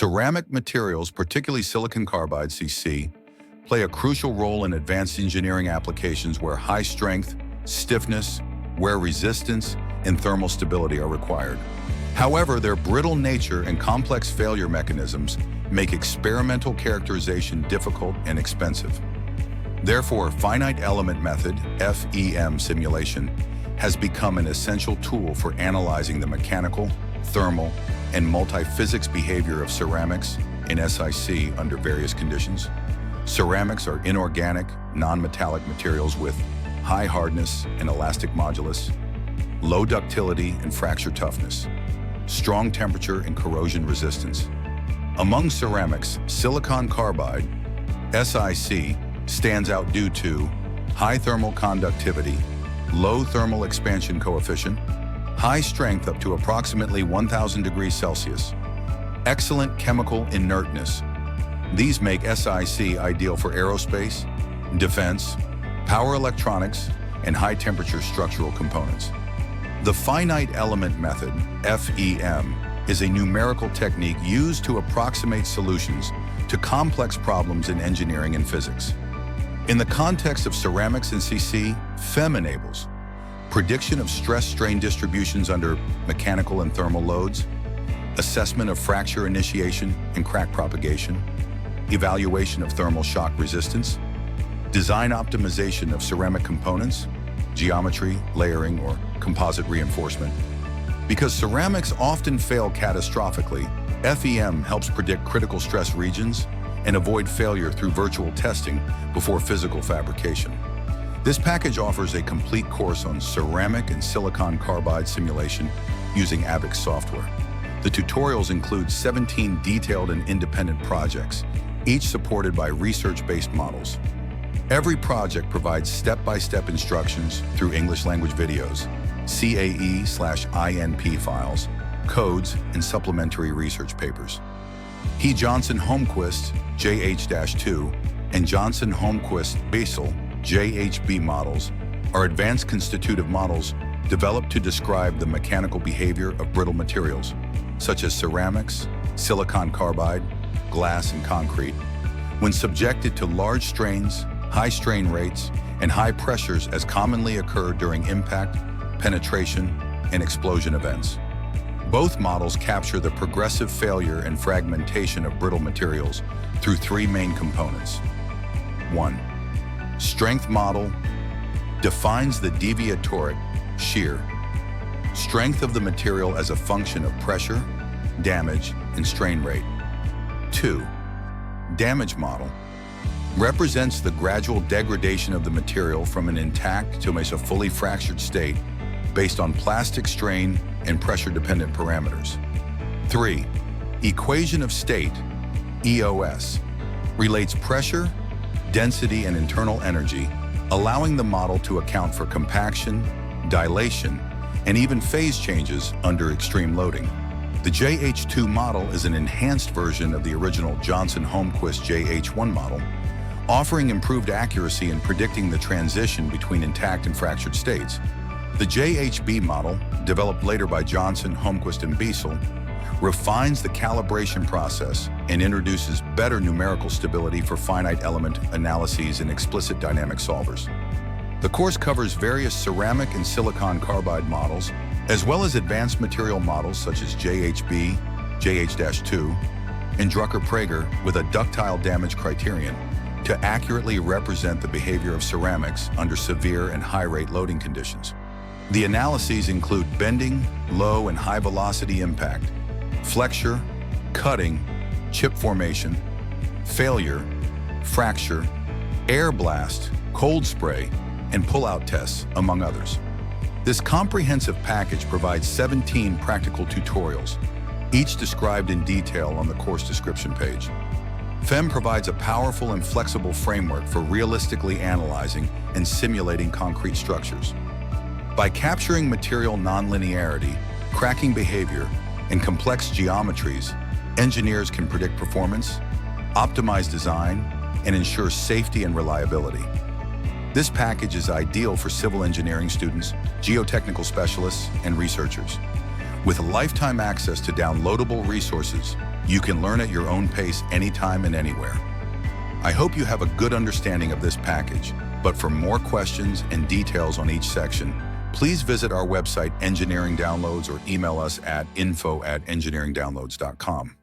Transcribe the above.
Ceramic materials, particularly silicon carbide (CC), play a crucial role in advanced engineering applications where high strength, stiffness, wear resistance, and thermal stability are required. However, their brittle nature and complex failure mechanisms make experimental characterization difficult and expensive. Therefore, finite element method (FEM) simulation has become an essential tool for analyzing the mechanical, thermal, and multi-physics behavior of ceramics in SiC under various conditions. Ceramics are inorganic, non-metallic materials with high hardness and elastic modulus, low ductility and fracture toughness, strong temperature and corrosion resistance. Among ceramics, silicon carbide, SiC, stands out due to high thermal conductivity, low thermal expansion coefficient, high strength up to approximately 1,000 degrees Celsius, excellent chemical inertness. These make SiC ideal for aerospace, defense, power electronics, and high-temperature structural components. The finite element method, FEM, is a numerical technique used to approximate solutions to complex problems in engineering and physics. In the context of ceramics and CC, FEM enables prediction of stress-strain distributions under mechanical and thermal loads, assessment of fracture initiation and crack propagation, evaluation of thermal shock resistance, design optimization of ceramic components, geometry, layering, or composite reinforcement. Because ceramics often fail catastrophically, FEM helps predict critical stress regions and avoid failure through virtual testing before physical fabrication. This package offers a complete course on ceramic and silicon carbide simulation using ABIX software. The tutorials include 17 detailed and independent projects, each supported by research-based models. Every project provides step-by-step instructions through English language videos, CAE/INP files, codes, and supplementary research papers. He Johnson-Holmquist JH-2 and Johnson-Holmquist-Basel JHB models are advanced constitutive models developed to describe the mechanical behavior of brittle materials, such as ceramics, silicon carbide, glass, and concrete, when subjected to large strains, high strain rates, and high pressures as commonly occur during impact, penetration, and explosion events. Both models capture the progressive failure and fragmentation of brittle materials through three main components. 1. Strength model defines the deviatoric, shear, strength of the material as a function of pressure, damage, and strain rate. 2. Damage model represents the gradual degradation of the material from an intact to a fully fractured state based on plastic strain and pressure-dependent parameters. 3. Equation of state, EOS, relates pressure, density, and internal energy, allowing the model to account for compaction, dilation, and even phase changes under extreme loading. The JH2 model is an enhanced version of the original Johnson-Holmquist JH1 model, offering improved accuracy in predicting the transition between intact and fractured states. The JHB model, developed later by Johnson, Holmquist, and Basel, refines the calibration process and introduces better numerical stability for finite element analyses and explicit dynamic solvers. The course covers various ceramic and silicon carbide models, as well as advanced material models such as JHB, JH-2, and Drucker-Prager with a ductile damage criterion to accurately represent the behavior of ceramics under severe and high-rate loading conditions. The analyses include bending, low and high velocity impact, flexure, cutting, chip formation, failure, fracture, air blast, cold spray, and pull-out tests, among others. This comprehensive package provides 17 practical tutorials, each described in detail on the course description page. FEM provides a powerful and flexible framework for realistically analyzing and simulating concrete structures. By capturing material nonlinearity, cracking behavior, and complex geometries, engineers can predict performance, optimize design, and ensure safety and reliability. This package is ideal for civil engineering students, geotechnical specialists, and researchers. With lifetime access to downloadable resources, you can learn at your own pace anytime and anywhere. I hope you have a good understanding of this package, but for more questions and details on each section, please visit our website Engineering Downloads or email us at info@engineeringdownloads.com.